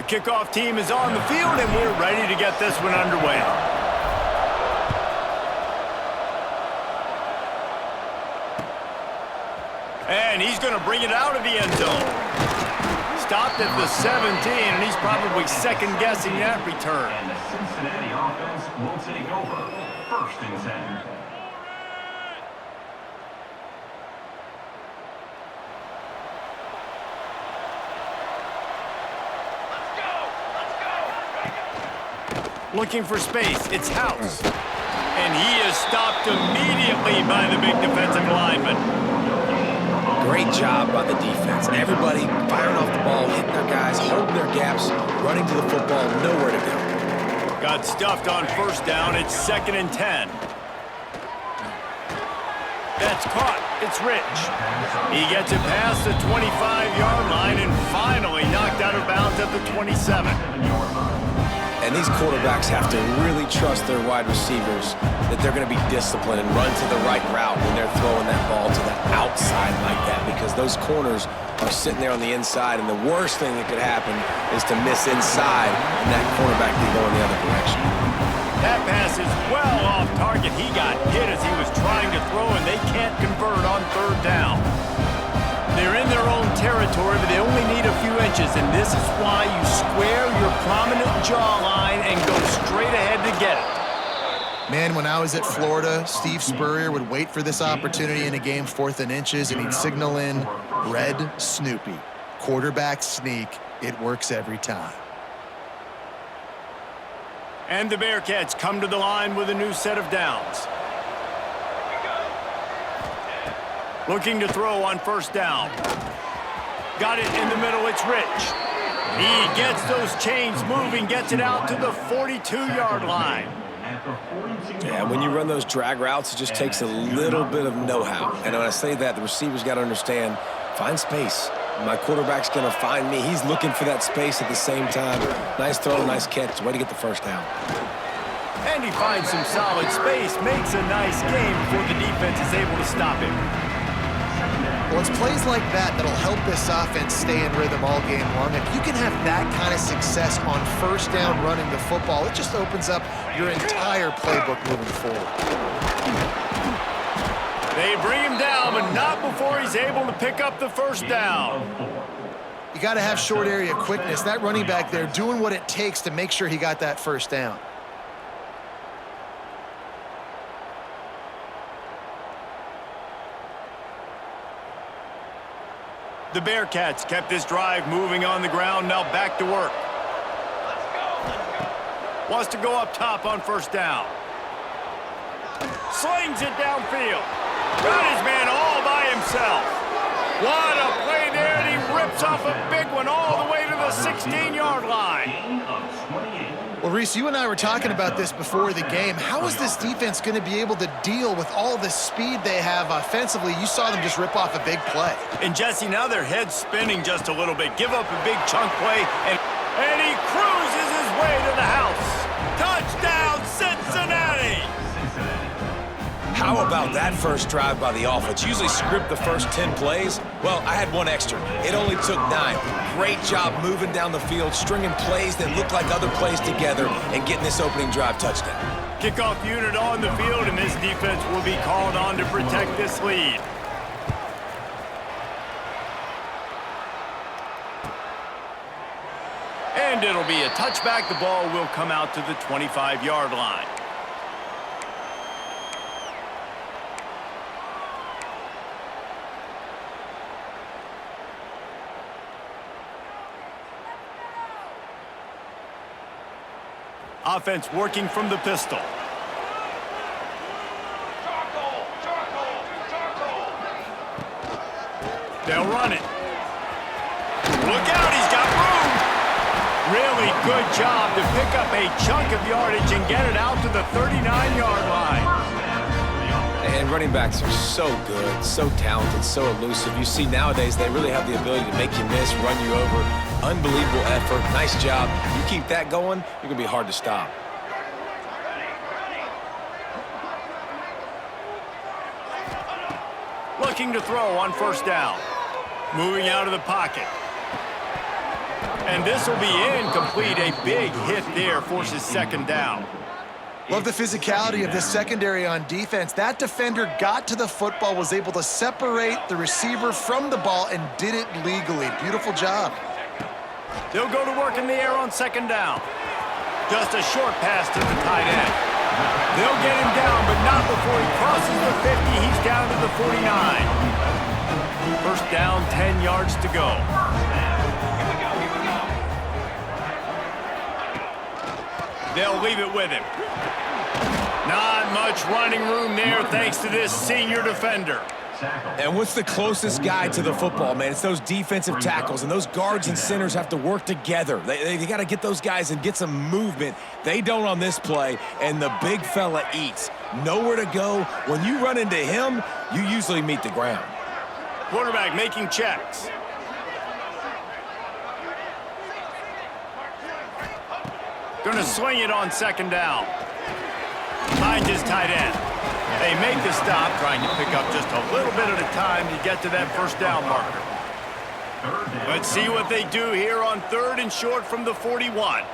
kickoff team is on the field, and we're ready to get this one underway. And he's going to bring it out of the end zone. Stopped at the 17, and he's probably second-guessing that return. And the Cincinnati offense will take over. 1st and 10. Looking for space. It's House. And he is stopped immediately by the big defensive lineman. Great job by the defense. Everybody firing off the ball, hitting their guys, holding their gaps, running to the football, nowhere to go. Got stuffed on 1st down. It's 2nd and 10. That's caught. It's Rich. He gets it past the 25-yard line and finally knocked out of bounds at the 27. And these quarterbacks have to really trust their wide receivers that they're going to be disciplined and run to the right route when they're throwing that ball to the outside like that, because those corners are sitting there on the inside, and the worst thing that could happen is to miss inside and that cornerback be going the other direction. That pass is well off target. He got hit as he was trying to throw, and they can't convert on 3rd down. They're in their own territory, but they only need a few inches, and this is why you square your prominent jawline and go straight ahead to get it. Man, when I was at Florida, Steve Spurrier would wait for this opportunity in a game 4th and inches, and he'd signal in Red Snoopy. Quarterback sneak. It works every time. And the Bearcats come to the line with a new set of downs. Looking to throw on 1st down. Got it in the middle, it's Rich. He gets those chains moving, gets it out to the 42-yard line. Yeah, when you run those drag routes, it just takes a little bit of know-how. And when I say that, the receivers got to understand, find space. My quarterback's going to find me. He's looking for that space at the same time. Nice throw, nice catch. Way to get the 1st down. And he finds some solid space, makes a nice game before the defense is able to stop him. Well, it's plays like that that'll help this offense stay in rhythm all game long. If you can have that kind of success on 1st down running the football, it just opens up your entire playbook moving forward. They bring him down, but not before he's able to pick up the 1st down. You got to have short area quickness. That running back there doing what it takes to make sure he got that 1st down. The Bearcats kept this drive moving on the ground, now back to work. Wants to go up top on 1st down. Slings it downfield. Got his man all by himself. What a play there, and he rips off a big one all the way to the 16-yard line. Well, Reese, you and I were talking about this before the game. How is this defense going to be able to deal with all the speed they have offensively? You saw them just rip off a big play. And, Jesse, now their head's spinning just a little bit. Give up a big chunk play, and he cruises his way to the house. Touchdown, Cincinnati! How about that first drive by the offense? Usually script the first 10 plays. Well, I had one extra. It only took 9. Great job moving down the field, stringing plays that look like other plays together, and getting this opening drive touchdown. Kickoff unit on the field, and this defense will be called on to protect this lead. And it'll be a touchback. The ball will come out to the 25-yard line. Offense working from the pistol. They'll run it. Look out, he's got room. Really good job to pick up a chunk of yardage and get it out to the 39-yard line. And running backs are so good, so talented, so elusive. You see nowadays they really have the ability to make you miss, run you over. Unbelievable effort. Nice job. You keep that going, you're going to be hard to stop. Looking to throw on 1st down. Moving out of the pocket. And this will be incomplete. A big hit there forces second down. Love the physicality of this secondary on defense. That defender got to the football, was able to separate the receiver from the ball, and did it legally. Beautiful job. They'll go to work in the air on second down. Just a short pass to the tight end. They'll get him down, but not before he crosses the 50. He's down to the 49. First down, 10 yards to go. They'll leave it with him. Not much running room there thanks to this senior defender. And what's the closest guy to the football, man? It's those defensive tackles, and those guards and centers have to work together. They got to get those guys and get some movement. They don't on this play, and the big fella eats. Nowhere to go. When you run into him, you usually meet the ground. Quarterback making checks. Going to swing it on second down. Finds his tight end. They make the stop, trying to pick up just a little bit at a time to get to that first down marker. Let's see what they do here on third and short from the 41.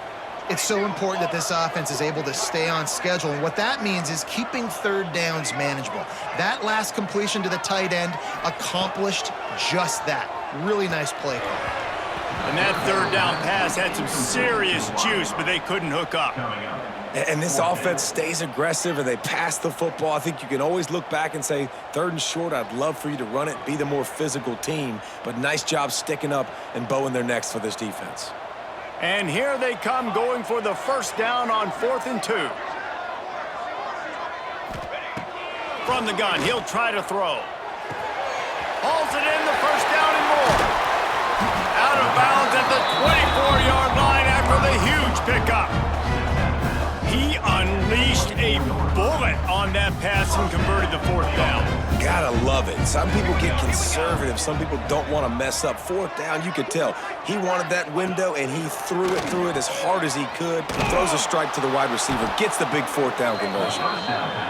It's so important that this offense is able to stay on schedule, and what that means is keeping third downs manageable. That last completion to the tight end accomplished just that. Really nice play call. And that third down pass had some serious juice, but they couldn't hook up. And this offense stays aggressive, and they pass the football. I think you can always look back and say, third and short, I'd love for you to run it, be the more physical team. But nice job sticking up and bowing their necks for this defense. And here they come, going for the first down on 4th and 2. From the gun, he'll try to throw. Hauls it in, the first down and more. Out of bounds at the 24-yard line after the huge pickup. He unleashed a bullet on that pass and converted the 4th down. Gotta love it. Some people get conservative. Some people don't want to mess up. 4th down, you could tell. He wanted that window, and he threw it as hard as he could. Throws a strike to the wide receiver. Gets the big 4th down conversion.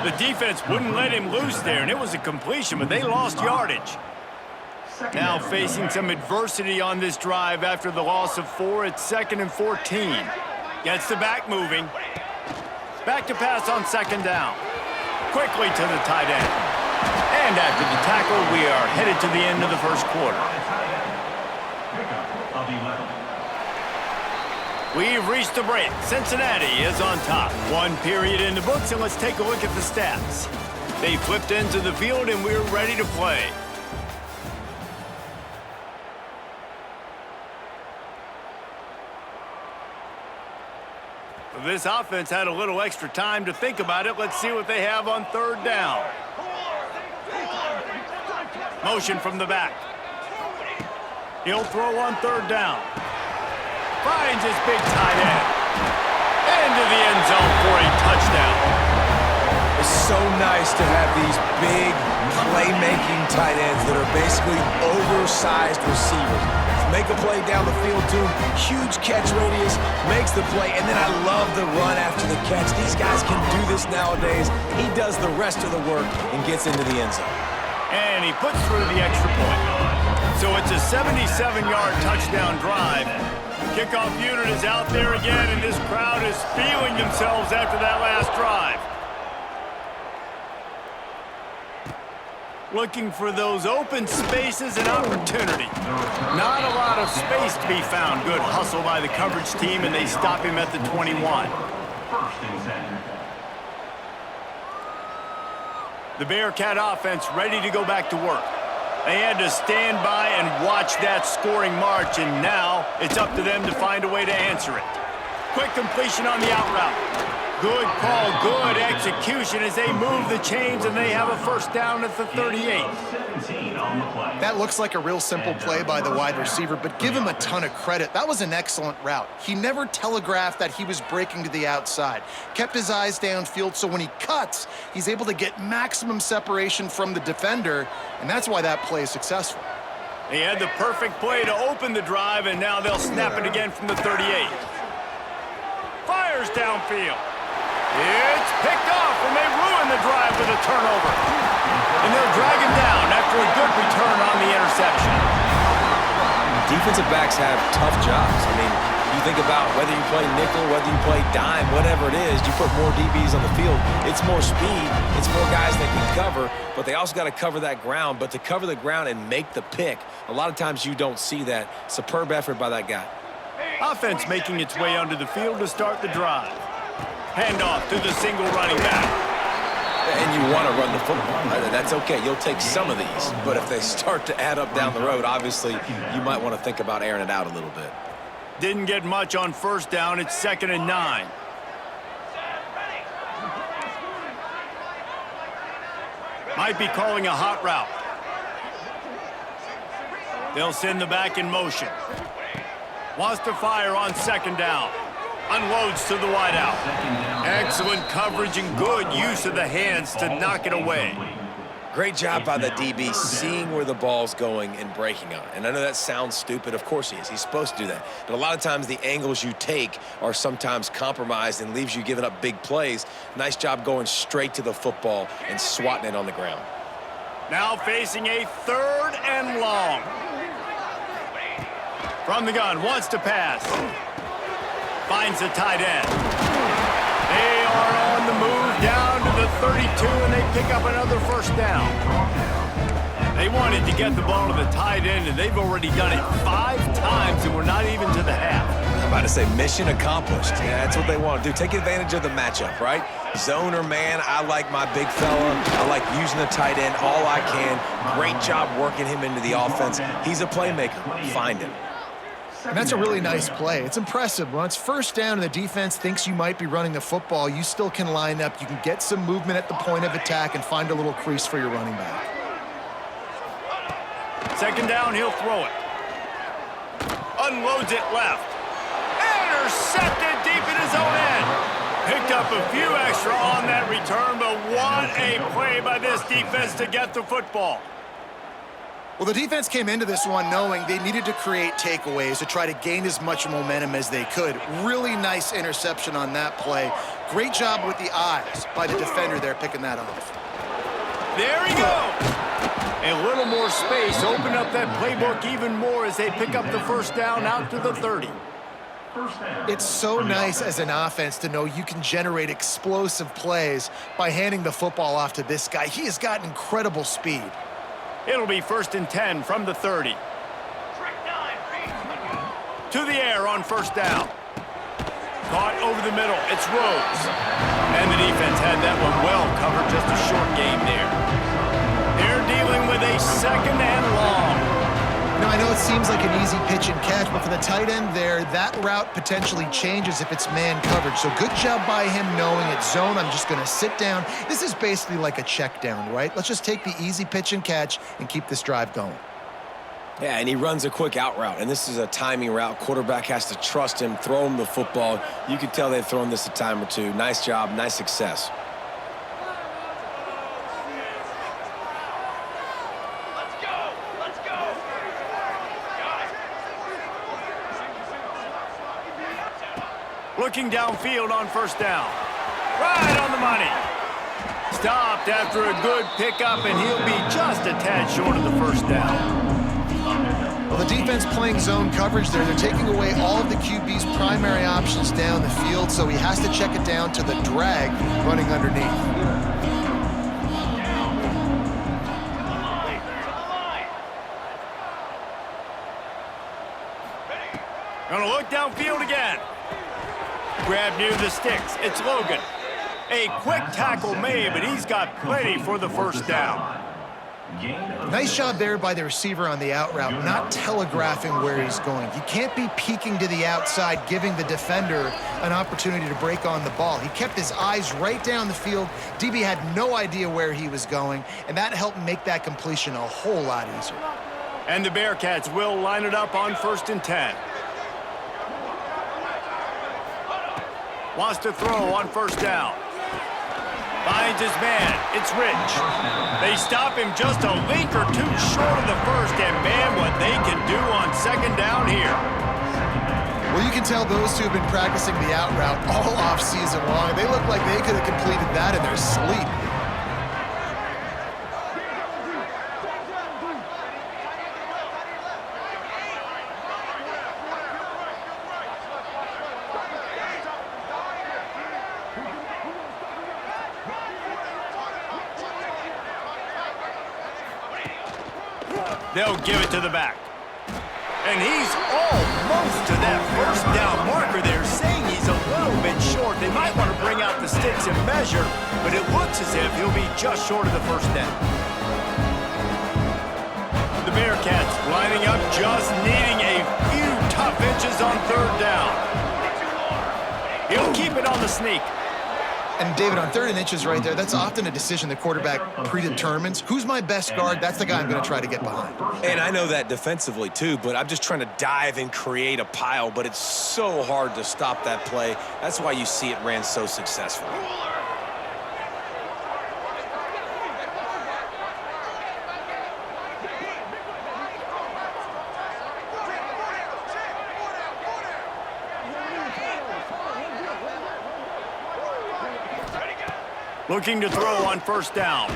The defense wouldn't let him loose there, and it was a completion, but they lost yardage. Now facing some adversity on this drive after the loss of 4 at 2nd and 14. Gets the back moving. Back to pass on second down. Quickly to the tight end. And after the tackle, we are headed to the end of the first quarter. We've reached the break. Cincinnati is on top. 1 period in the books, and let's take a look at the stats. They flipped into the field, and we're ready to play. This offense had a little extra time to think about it. Let's see what they have on third down. Motion from the back. He'll throw on third down. Finds his big tight end. Into the end zone for a touchdown. It's so nice to have these big playmaking tight ends that are basically oversized receivers. Make a play down the field to him, huge catch radius, makes the play, and then I love the run after the catch. These guys can do this nowadays. He does the rest of the work and gets into the end zone. And he puts through the extra point. So it's a 77-yard touchdown drive. Kickoff unit is out there again, and this crowd is feeling themselves after that last drive. Looking for those open spaces and opportunity. Not a lot of space to be found. Good hustle by the coverage team, and they stop him at the 21. The Bearcat offense ready to go back to work. They had to stand by and watch that scoring march, and now it's up to them to find a way to answer it. Quick completion on the out route. Good call, good execution as they move the chains, and they have a first down at the 38. That looks like a real simple play by the wide receiver, but give him a ton of credit. That was an excellent route. He never telegraphed that he was breaking to the outside. Kept his eyes downfield, so when he cuts, he's able to get maximum separation from the defender, and that's why that play is successful. He had the perfect play to open the drive, and now they'll snap it again from the 38. Fires downfield. It's picked off, and they ruin the drive with a turnover. And they'll drag him down after a good return on the interception. defensive backs have tough jobs. I mean, you think about whether you play nickel, whether you play dime, whatever it is, you put more DBs on the field. It's more speed. It's more guys that can cover, but they also got to cover that ground. But to cover the ground and make the pick, a lot of times you don't see that. Superb effort by that guy. Offense making its way onto the field to start the drive. Handoff to the single running back. And you want to run the football. That's okay. You'll take some of these. But if they start to add up down the road, obviously you might want to think about airing it out a little bit. Didn't get much on first down. It's 2nd and 9. Might be calling a hot route. They'll send the back in motion. Wants to fire on 2nd down. Unloads to the wideout. Excellent coverage and good use of the hands to knock it away. Great job by the DB seeing where the ball's going and breaking on it. And I know that sounds stupid. Of course he is. He's supposed to do that. But a lot of times the angles you take are sometimes compromised and leaves you giving up big plays. Nice job going straight to the football and swatting it on the ground. Now facing a 3rd and long. From the gun, wants to pass. Finds the tight end. They are on the move down to the 32, and they pick up another first down. They wanted to get the ball to the tight end, and they've already done it 5 times, and we're not even to the half. I'm about to say mission accomplished. Yeah, that's what they want to do. Take advantage of the matchup, right? Zone or man, I like my big fella. I like using the tight end all I can. Great job working him into the offense. He's a playmaker. Find him. And that's a really nice play. It's impressive. When it's first down and the defense thinks you might be running the football, you still can line up. You can get some movement at the point of attack and find a little crease for your running back. 2nd down, he'll throw it. Unloads it left. Intercepted deep in his own end. Picked up a few extra on that return, but what a play by this defense to get the football. Well, the defense came into this one knowing they needed to create takeaways to try to gain as much momentum as they could. Really nice interception on that play. Great job with the eyes by the defender there picking that off. There he goes. A little more space. Open up that playbook even more as they pick up the first down out to the 30. It's so nice as an offense to know you can generate explosive plays by handing the football off to this guy. He has got incredible speed. It'll be 1st and 10 from the 30. To the air on first down. Caught over the middle. It's Rhodes. And the defense had that one well covered. Just a short game there. They're dealing with a 2nd and long. Now, I know it seems like an easy pitch and catch, but for the tight end there, that route potentially changes if it's man coverage. So good job by him knowing it's zone. I'm just going to sit down. This is basically like a check down, right? Let's just take the easy pitch and catch and keep this drive going. Yeah, and he runs a quick out route, and this is a timing route. Quarterback has to trust him, throw him the football. You can tell they've thrown this a time or two. Nice job, nice success. Looking downfield on first down. Right on the money. Stopped after a good pickup, and he'll be just a tad short of the first down. Well, the defense playing zone coverage there. They're taking away all of the QB's primary options down the field, so he has to check it down to the drag running underneath. Gonna look downfield again. Grab near the sticks. It's Logan. A quick tackle made, but he's got plenty for the first down. Nice job there by the receiver on the out route, not telegraphing where he's going. You can't be peeking to the outside, giving the defender an opportunity to break on the ball. He kept his eyes right down the field. DB had no idea where he was going, and that helped make that completion a whole lot easier. And the Bearcats will line it up on 1st and 10. Wants to throw on first down. Finds his man. It's Rich. They stop him just a link or two short of the first, and man, what they can do on 2nd down here. Well, you can tell those two have been practicing the out route all off season long. They look like they could have completed that in their sleep. They'll give it to the back. And he's almost to that first down marker there, saying he's a little bit short. They might want to bring out the sticks and measure, but it looks as if he'll be just short of the first down. The Bearcats lining up, just needing a few tough inches on third down. He'll keep it on the sneak. And David, on 3rd and inches right there, that's often a decision the quarterback predetermines. Who's my best guard? That's the guy I'm going to try to get behind. And I know that defensively too, but I'm just trying to dive and create a pile, but it's so hard to stop that play. That's why you see it ran so successfully. Looking to throw on first down.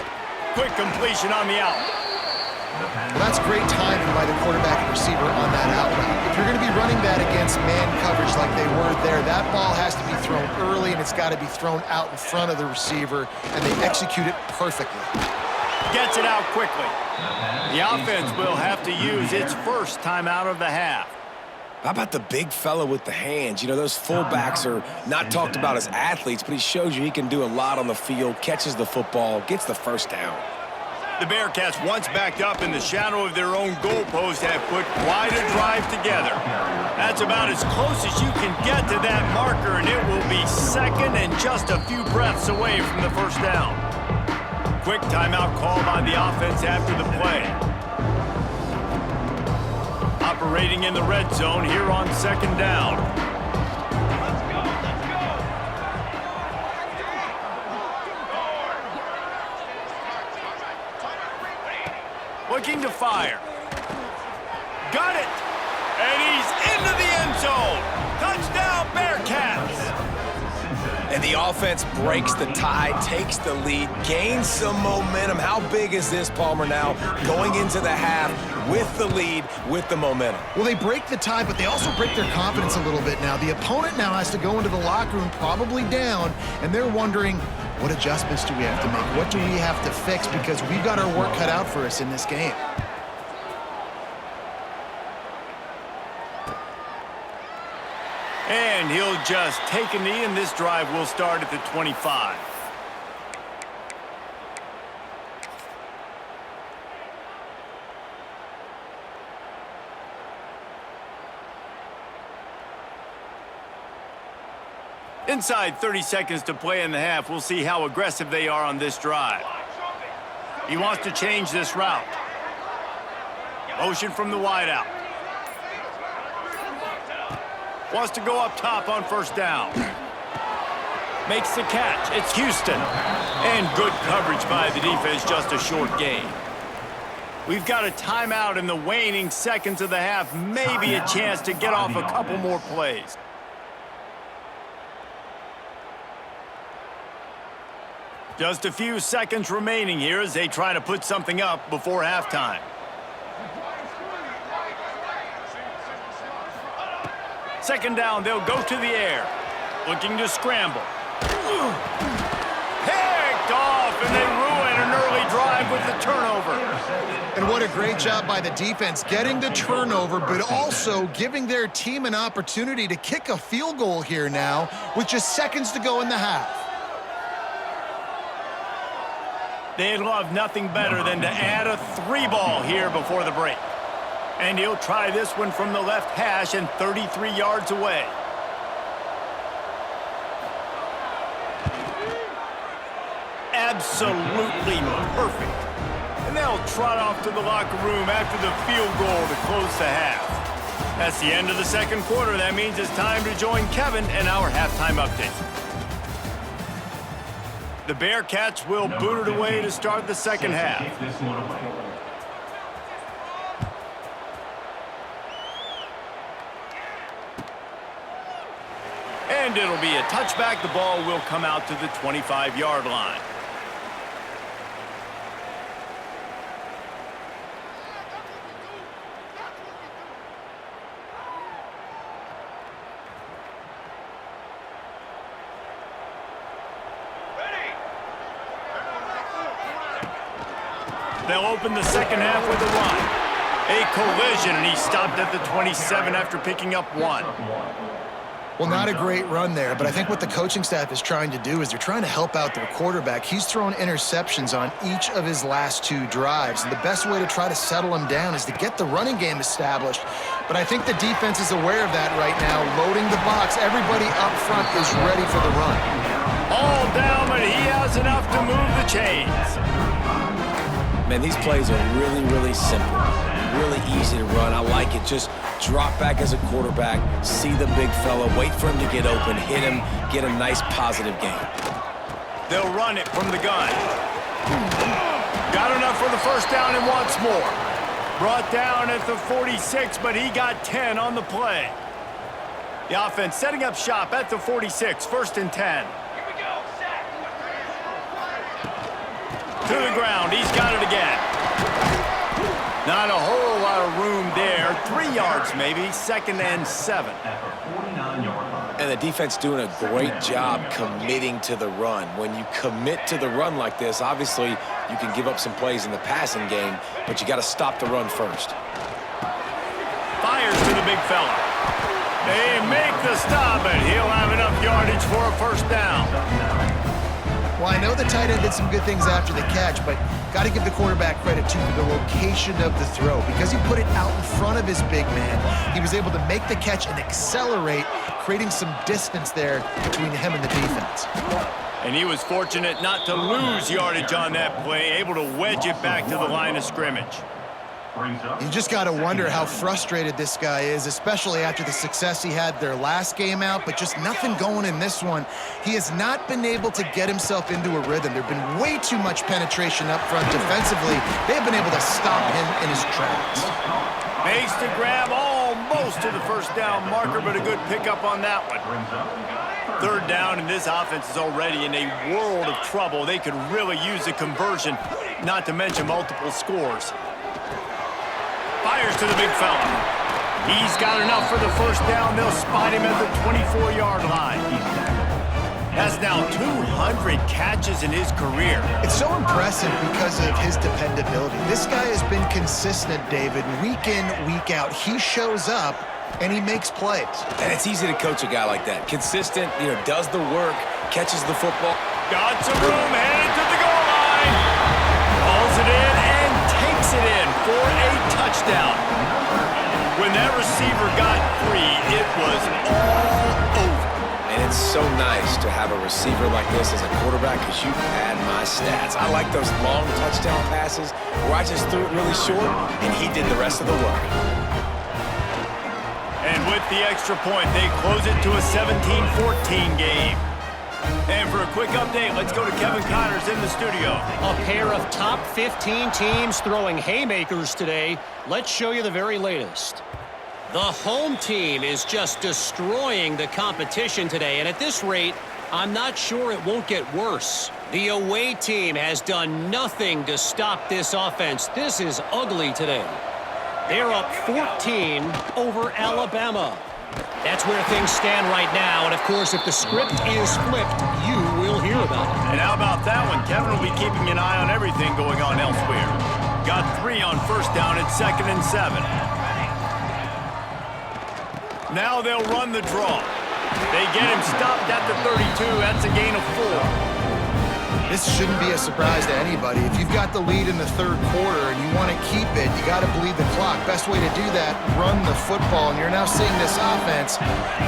Quick completion on the out. Well, that's great timing by the quarterback and receiver on that out route. If you're going to be running that against man coverage like they were there, that ball has to be thrown early, and it's got to be thrown out in front of the receiver, and they execute it perfectly. Gets it out quickly. The offense will have to use its first timeout of the half. How about the big fella with the hands? You know, those fullbacks are not talked about as athletes, but he shows you he can do a lot on the field, catches the football, gets the first down. The Bearcats, once backed up in the shadow of their own goalpost, have put quite a drive together. That's about as close as you can get to that marker, and it will be second and just a few breaths away from the first down. Quick timeout call by the offense after the play. Operating in the red zone here on 2nd down. Looking to fire. Got it! And he's into the end zone! Touchdown, Bearcats! And the offense breaks the tie, takes the lead, gains some momentum. How big is this, Palmer, now going into the half with the lead, with the momentum? Well, they break the tie, but they also break their confidence a little bit now. The opponent now has to go into the locker room probably down, and they're wondering, what adjustments do we have to make? What do we have to fix? Because we've got our work cut out for us in this game. And he'll just take a knee, and this drive will start at the 25. Inside 30 seconds to play in the half. We'll see how aggressive they are on this drive. He wants to change this route. Motion from the wideout. Wants to go up top on first down. Makes the catch. It's Houston. And good coverage by the defense, just a short gain. We've got a timeout in the waning seconds of the half. Maybe a chance to get off a couple more plays. Just a few seconds remaining here as they try to put something up before halftime. Second down, they'll go to the air. Looking to scramble. Picked off, and they ruin an early drive with the turnover. And what a great job by the defense getting the turnover, but also giving their team an opportunity to kick a field goal here now with just seconds to go in the half. They'd love nothing better than to add a 3-ball here before the break. And he'll try this one from the left hash and 33 yards away. Absolutely perfect. And they'll trot off to the locker room after the field goal to close the half. That's the end of the second quarter. That means it's time to join Kevin and our halftime update. The Bearcats will boot it away to start the second half. And it'll be a touchback. The ball will come out to the 25-yard line. They'll open the second half with a run. A collision, and he stopped at the 27 after picking up 1. Well, not a great run there, but I think what the coaching staff is trying to do is they're trying to help out their quarterback. He's thrown interceptions on each of his last 2 drives, and the best way to try to settle him down is to get the running game established. But I think the defense is aware of that right now, loading the box. Everybody up front is ready for the run. All down, but he has enough to move the chains. Man, these plays are really, really simple. Really easy to run. I like it. Just drop back as a quarterback, see the big fella, wait for him to get open, hit him, get a nice positive gain. They'll run it from the gun. Got enough for the first down and wants more. Brought down at the 46, but he got 10 on the play. The offense setting up shop at the 46, 1st and 10. To the ground, he's got it again. Not a whole lot of room there. 3 yards maybe, 2nd and 7. And the defense doing a great job committing to the run. When you commit to the run like this, obviously you can give up some plays in the passing game, but you got to stop the run first. Fires to the big fella. They make the stop, and he'll have enough yardage for a 1st down. Well, I know the tight end did some good things after the catch, but got to give the quarterback credit, too, for the location of the throw. Because he put it out in front of his big man, he was able to make the catch and accelerate, creating some distance there between him and the defense. And he was fortunate not to lose yardage on that play, able to wedge it back to the line of scrimmage. You just got to wonder how frustrated this guy is, especially after the success he had their last game out, but just nothing going in this one. He has not been able to get himself into a rhythm. There have been way too much penetration up front defensively. They've been able to stop him in his tracks. Makes the grab almost to the 1st down marker, but a good pickup on that one. 3rd down, and this offense is already in a world of trouble. They could really use a conversion, not to mention multiple scores. Fires to the big fella. He's got enough for the 1st down. They'll spot him at the 24-yard line. Has now 200 catches in his career. It's so impressive because of his dependability. This guy has been consistent, David, week in, week out. He shows up, and he makes plays. And it's easy to coach a guy like that. Consistent, does the work, catches the football. Got some room, headed to the goal line. Hauls it in and takes it in for a touchdown. When that receiver got free, it was all over. And it's so nice to have a receiver like this as a quarterback because you pad my stats. I like those long touchdown passes where I just threw it really short and he did the rest of the work. And with the extra point, they close it to a 17-14 game. And for a quick update, let's go to Kevin Connors in the studio. A pair of top 15 teams throwing haymakers today. Let's show you the very latest. The home team is just destroying the competition today, and at this rate, I'm not sure it won't get worse. The away team has done nothing to stop this offense. This is ugly today. They're up 14 over Alabama. That's where things stand right now, and of course, if the script is flipped, you will hear about it. And how about that one? Kevin will be keeping an eye on everything going on elsewhere. Got 3 on 1st down at 2nd and 7. Now they'll run the draw. They get him stopped at the 32. That's a gain of 4. This shouldn't be a surprise to anybody. If you've got the lead in the 3rd quarter and you want to keep it, you got to bleed the clock. Best way to do that, run the football. And you're now seeing this offense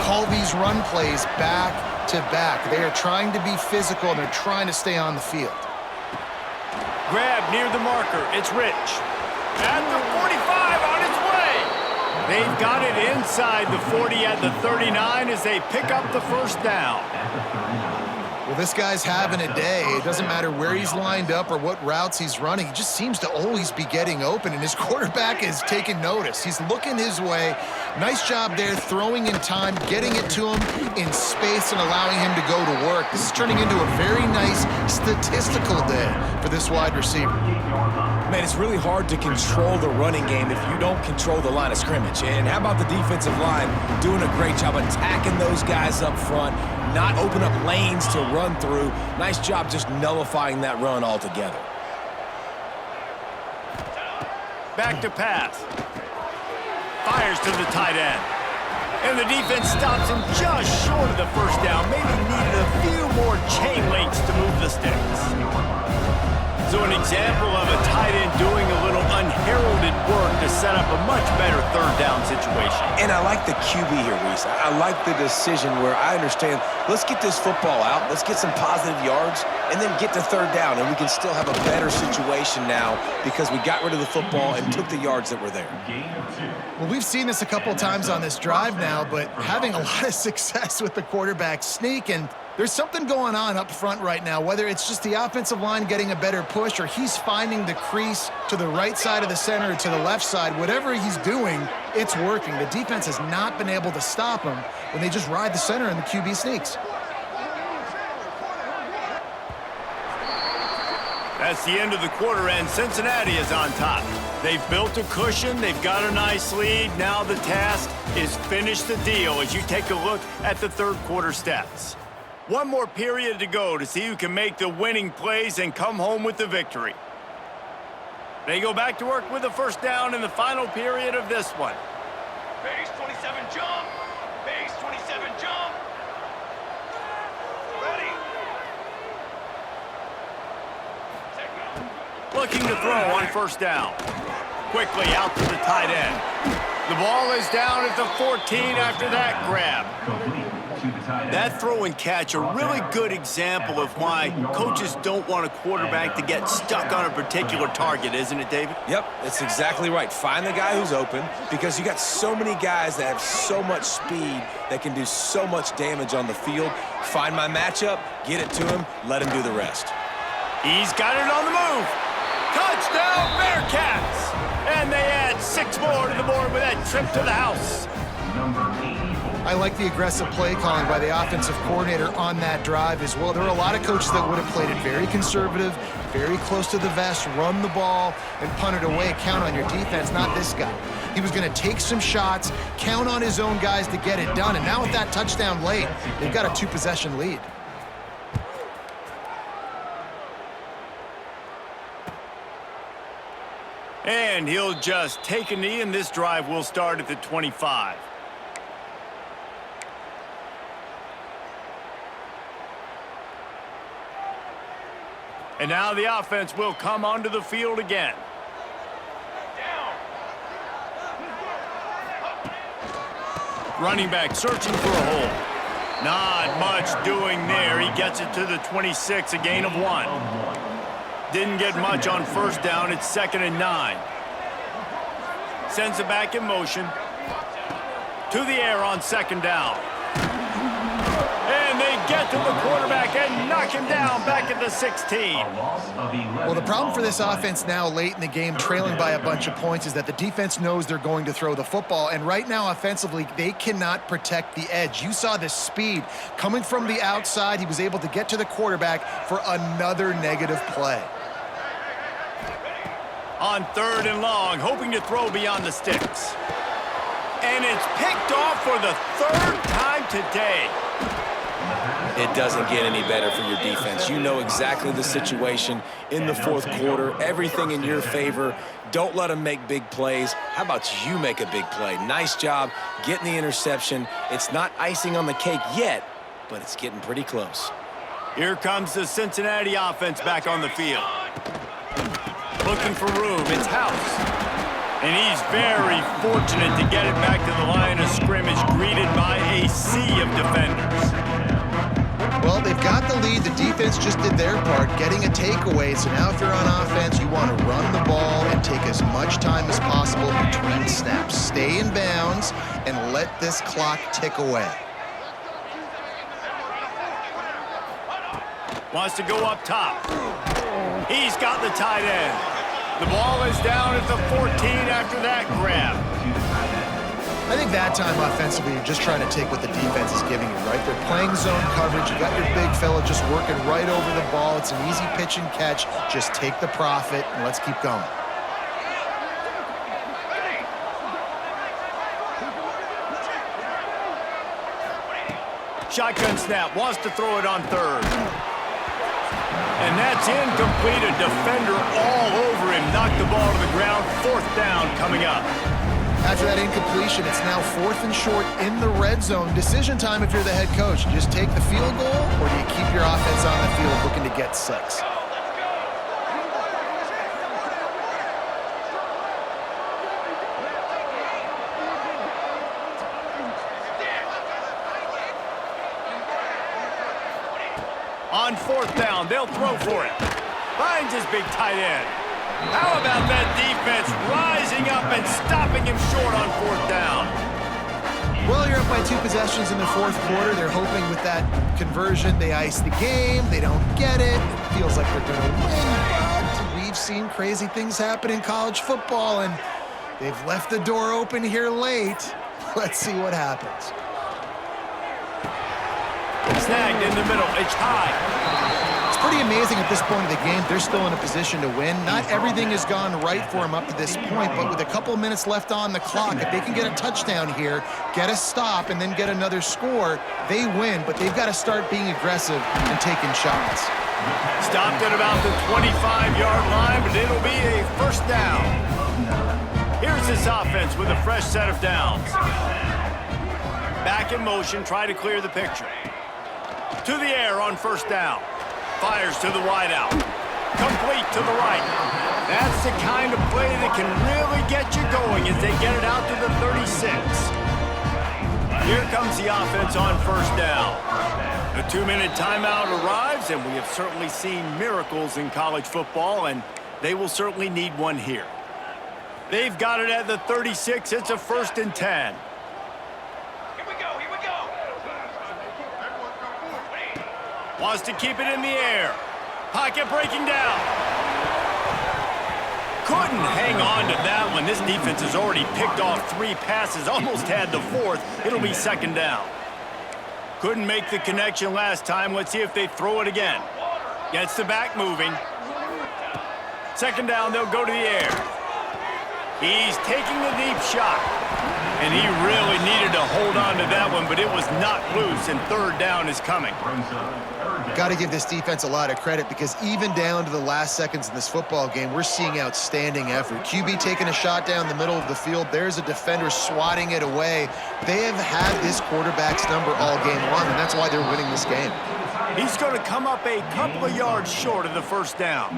call these run plays back to back. They are trying to be physical, and they're trying to stay on the field. Grab near the marker. It's Rich. At the 45 on its way. They've got it inside the 40 at the 39 as they pick up the 1st down. Well, this guy's having a day. It doesn't matter where he's lined up or what routes he's running. He just seems to always be getting open, and his quarterback is taking notice. He's looking his way. Nice job there, throwing in time, getting it to him in space and allowing him to go to work. This is turning into a very nice statistical day for this wide receiver. Man, it's really hard to control the running game if you don't control the line of scrimmage. And how about the defensive line doing a great job attacking those guys up front, not open up lanes to run through. Nice job just nullifying that run altogether. Back to pass. fires to the tight end. And the defense stops him just short of the first down. Maybe needed a few more chain links to move the sticks. So an example of a tight end doing a little unheralded work to set up a much better third down situation. And I like the QB here, Reese. I like the decision where I understand, let's get this football out, let's get some positive yards, and then get to third down, and we can still have a better situation now because we got rid of the football and took the yards that were there. Well, we've seen this a couple of times on this drive now, but having a lot of success with the quarterback sneak, and there's something going on up front right now, whether it's just the offensive line getting a better push or he's finding the crease to the right side of the center or to the left side. Whatever he's doing, it's working. The defense has not been able to stop him when they just ride the center and the QB sneaks. That's the end of the quarter, and Cincinnati is on top. They've built a cushion. They've got a nice lead. Now the task is finish the deal as you take a look at the third quarter stats. One more period to go to see who can make the winning plays and come home with the victory. They go back to work with a first down in the final period of this one. Base 27 jump. Base 27 jump. Ready. Looking to throw on first down. Quickly out to the tight end. The ball is down at the 14 after that grab. That throw and catch, a really good example of why coaches don't want a quarterback to get stuck on a particular target, isn't it, David? Yep, that's exactly right. Find the guy who's open because you got so many guys that have so much speed that can do so much damage on the field. Find my matchup, get it to him, let him do the rest. He's got it on the move. Touchdown, Bearcats! And they add 6 more to the board with that trip to the house. I like the aggressive play calling by the offensive coordinator on that drive as well. There were a lot of coaches that would have played it very conservative, very close to the vest, run the ball, and punt it away. Count on your defense, not this guy. He was going to take some shots, count on his own guys to get it done, and now with that touchdown late, they've got a 2-possession lead. And he'll just take a knee, and this drive will start at the 25. And now the offense will come onto the field again. Running back searching for a hole. Not much doing there. He gets it to the 26, a gain of 1. Didn't get much on first down. It's 2nd and 9. Sends it back in motion. To the air on 2nd down. And they get to the quarterback and knock him down back at the 16. Well, the problem for this offense now late in the game, trailing by a bunch of points, is that the defense knows they're going to throw the football. And right now, offensively, they cannot protect the edge. You saw the speed coming from the outside. He was able to get to the quarterback for another negative play. On 3rd and long, hoping to throw beyond the sticks. And it's picked off for the 3rd time today. It doesn't get any better for your defense. You know exactly the situation in the 4th quarter. Everything in your favor. Don't let them make big plays. How about you make a big play? Nice job getting the interception. It's not icing on the cake yet, but it's getting pretty close. Here comes the Cincinnati offense back on the field. Looking for room. It's House. And he's very fortunate to get it back to the line of scrimmage, greeted by a sea of defenders. Well, they've got the lead. The defense just did their part, getting a takeaway. So now if you're on offense, you want to run the ball and take as much time as possible between snaps. Stay in bounds and let this clock tick away. Wants to go up top. He's got the tight end. The ball is down at the 14 after that grab. I think that time offensively, you're just trying to take what the defense is giving you, right? They're playing zone coverage. You got your big fella just working right over the ball. It's an easy pitch and catch. Just take the profit and let's keep going. Shotgun snap, wants to throw it on 3rd. And that's incomplete. A defender all over him. Knocked the ball to the ground. 4th down coming up. After that incompletion, it's now 4th and short in the red zone. Decision time if you're the head coach. Just take the field goal, or do you keep your offense on the field looking to get 6? On 4th down, they'll throw for it. Finds his big tight end. How about that defense rising up and stopping him short on 4th down? Well, you're up by 2 possessions in the 4th quarter. They're hoping with that conversion they ice the game. They don't get it. It feels like they're going to win, but we've seen crazy things happen in college football, and they've left the door open here late. Let's see what happens. Snagged in the middle. It's high. It's pretty amazing at this point of the game. They're still in a position to win. Not everything has gone right for them up to this point, but with a couple minutes left on the clock, if they can get a touchdown here, get a stop, and then get another score, they win, but they've got to start being aggressive and taking shots. Stopped at about the 25-yard line, but it'll be a 1st down. Here's this offense with a fresh set of downs. Back in motion, try to clear the picture. To the air on 1st down. Fires to the wideout. Complete to the right. That's the kind of play that can really get you going as they get it out to the 36. Here comes the offense on 1st down. A 2-minute timeout arrives, and we have certainly seen miracles in college football, and they will certainly need one here. They've got it at the 36. It's a 1st and 10. Wants to keep it in the air. Pocket breaking down. Couldn't hang on to that one. This defense has already picked off 3 passes, almost had the 4th. It'll be 2nd down. Couldn't make the connection last time. Let's see if they throw it again. Gets the back moving. 2nd down, they'll go to the air. He's taking the deep shot. And he really needed to hold on to that one, but it was not loose, and 3rd down is coming. Got to give this defense a lot of credit because even down to the last seconds in this football game, we're seeing outstanding effort. QB taking a shot down the middle of the field. There's a defender swatting it away. They have had this quarterback's number all game long, and that's why they're winning this game. He's going to come up a couple of yards short of the 1st down.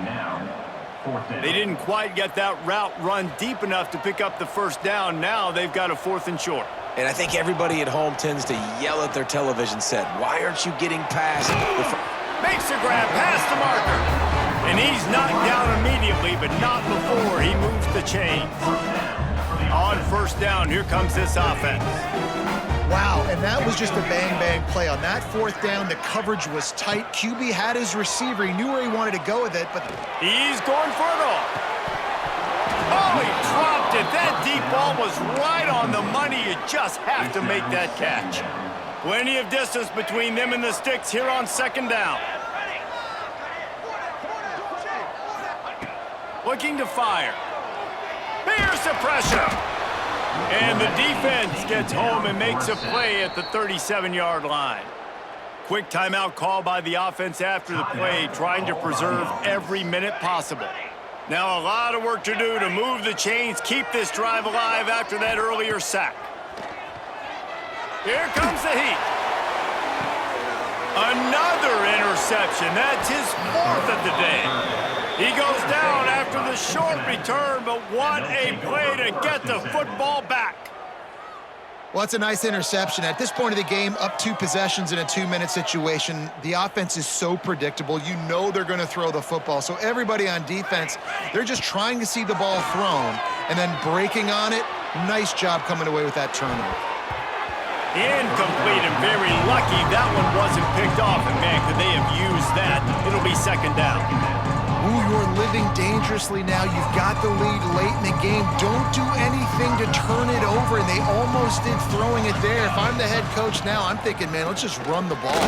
They didn't quite get that route run deep enough to pick up the 1st down. Now they've got a 4th and short. And I think everybody at home tends to yell at their television set, why aren't you getting past Makes the grab past the marker. And he's knocked down immediately, but not before he moves the chains. On 1st down, here comes this offense. Wow, and that was just a bang-bang play. On that 4th down, the coverage was tight. QB had his receiver. He knew where he wanted to go with it, but he's going for it all. Oh, he dropped it. That deep ball was right on the money. You just have to make that catch. Plenty of distance between them and the sticks here on 2nd down. Looking to fire. Here's the pressure. And the defense gets home and makes a play at the 37-yard line. Quick timeout call by the offense after the play, trying to preserve every minute possible. Now a lot of work to do to move the chains, keep this drive alive after that earlier sack. Here comes the heat. Another interception. That's his 4th of the day. He goes down after the short return, but what a play to get the football back. well, it's a nice interception. At this point of the game, up 2 possessions in a 2-minute situation, the offense is so predictable. You know they're going to throw the football. So everybody on defense, they're just trying to see the ball thrown and then breaking on it. Nice job coming away with that turnover. Incomplete, and very lucky that one wasn't picked off. And man, could they have used that? It'll be 2nd down. Ooh, you're living dangerously now. You've got the lead late in the game. Don't do anything to turn it over, and they almost did throwing it there. If I'm the head coach now, I'm thinking, man, let's just run the ball.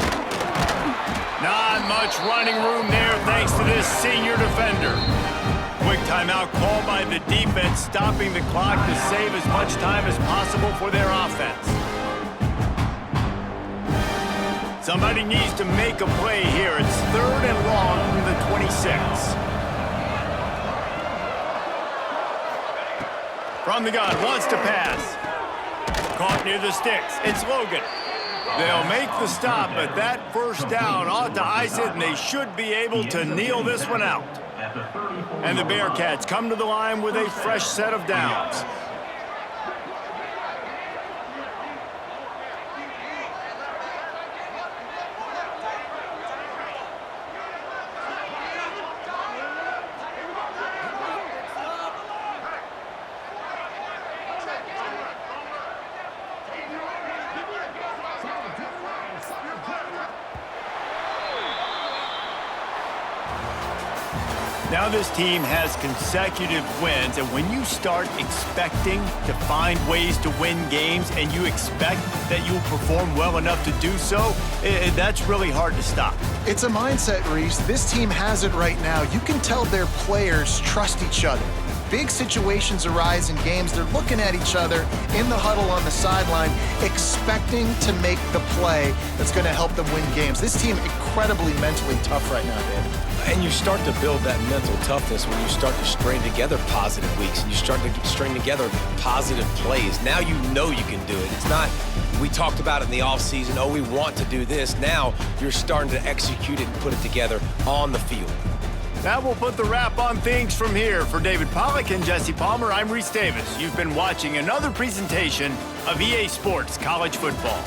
Not much running room there thanks to this senior defender. Quick timeout called by the defense, stopping the clock to save as much time as possible for their offense. Somebody needs to make a play here. It's 3rd and long from the 26. From the gun, wants to pass. Caught near the sticks. It's Logan. They'll make the stop, but that first down ought to ice it, and they should be able to kneel this one out. And the Bearcats come to the line with a fresh set of downs. Now this team has consecutive wins, and when you start expecting to find ways to win games and you expect that you'll perform well enough to do so, that's really hard to stop. It's a mindset, Reese. This team has it right now. You can tell their players trust each other. Big situations arise in games. They're looking at each other in the huddle on the sideline, expecting to make the play that's going to help them win games. This team incredibly mentally tough right now, David. And you start to build that mental toughness when you start to string together positive weeks and you start to string together positive plays. Now you know you can do it. It's not, we talked about it in the offseason, oh, we want to do this. Now you're starting to execute it and put it together on the field. That will put the wrap on things from here. For David Pollack and Jesse Palmer, I'm Reese Davis. You've been watching another presentation of EA Sports College Football.